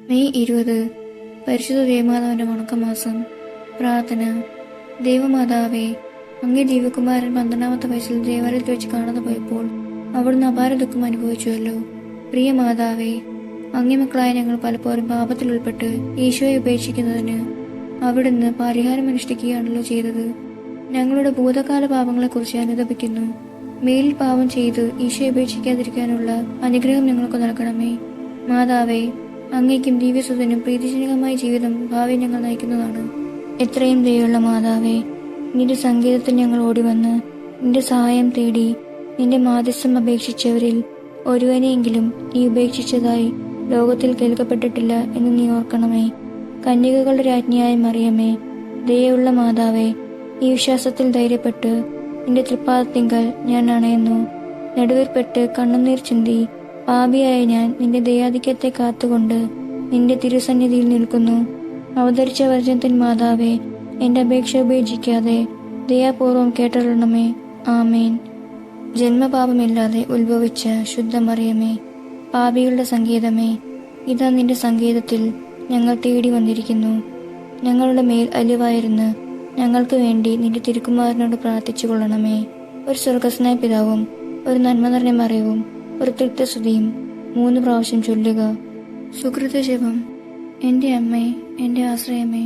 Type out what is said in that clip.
May 20 പരിശുദ്ധ ദേവമാതാവിന്റെ വണക്കമാസം. പ്രാർത്ഥന. ദൈവമാതാവേ, അങ്ങേ ദിവ്യകുമാരൻ 12-ാമത്തെ വയസ്സിൽ ദേവാലയത്തിൽ വെച്ച് കാണാതെ പോയപ്പോൾ അവിടുന്ന് അപാര ദുഃഖം അനുഭവിച്ചുവല്ലോ. പ്രിയ മാതാവേ, അങ്ങേ മക്കളായ ഞങ്ങൾ പലപ്പോഴും പാപത്തിൽ ഉൾപ്പെട്ട് ഈശോയെ ഉപേക്ഷിക്കുന്നതിന് അവിടുന്ന് പരിഹാരം അനുഷ്ഠിക്കുകയാണല്ലോ ചെയ്തത്. ഞങ്ങളുടെ ഭൂതകാല പാപങ്ങളെക്കുറിച്ച് അനുതപിക്കുന്നു. മേലിൽ പാപം ചെയ്ത് ഈശോയെ ഉപേക്ഷിക്കാതിരിക്കാനുള്ള അനുഗ്രഹം ഞങ്ങൾക്ക് നൽകണമേ. മാതാവേ, അങ്ങേക്കും ദിവ്യസുതനും പ്രീതിജനകമായ ജീവിതം ഭാവി ഞങ്ങൾ നയിക്കുന്നതാണ്. എത്രയും ദയുള്ള മാതാവേ, നിന്റെ സംഗീതത്തിൽ ഞങ്ങൾ ഓടിവന്ന് നിന്റെ സഹായം തേടി നിന്റെ മാധ്യസ്ഥം അപേക്ഷിച്ചവരിൽ ഒരുവനെയെങ്കിലും നീ ഉപേക്ഷിച്ചതായി ലോകത്തിൽ കേൾക്കപ്പെട്ടിട്ടില്ല എന്ന് നീ ഓർക്കണമേ. കന്യകകളുടെ രാജ്ഞിയായ മറിയമേ, ദയുള്ള മാതാവേ, ഈ വിശ്വാസത്തിൽ ധൈര്യപ്പെട്ട് നിന്റെ തൃപ്പാദത്തിങ്കൽ ഞാൻ അണയുന്നു. നടുവിൽപ്പെട്ട് കണ്ണുനീർ ചിന്തി പാപിയായ ഞാൻ നിന്റെ ദയാധിക്യത്തെ കാത്തുകൊണ്ട് നിന്റെ തിരുസന്നിധിയിൽ നിൽക്കുന്നു. അവതരിച്ച വചനത്തിൻ മാതാവേ, എന്റെ അപേക്ഷ ഉപേക്ഷിക്കാതെ ദയാപൂർവം കേട്ടരുളണമേ. ആമേൻ. ജന്മപാപമില്ലാതെ ഉത്ഭവിച്ച ശുദ്ധമറിയമേ, പാപികളുടെ സങ്കേതമേ, ഇതാ നിന്റെ സങ്കേതത്തിൽ ഞങ്ങൾ തേടി വന്നിരിക്കുന്നു. ഞങ്ങളുടെ മേൽ അലിവായിരുന്ന് ഞങ്ങൾക്ക് വേണ്ടി നിന്റെ തിരുക്കുമാരനോട് പ്രാർത്ഥിച്ചു കൊള്ളണമേ. ഒരു സ്വർഗസ്നായ പിതാവും ഒരു നന്മ നിറഞ്ഞ മറിയവും ഒരു തൃപ്തസ്തുതിയും 3 പ്രാവശ്യം ചൊല്ലുക. സുകൃത ജപം. എൻ്റെ അമ്മേ, എൻ്റെ ആശ്രയമേ,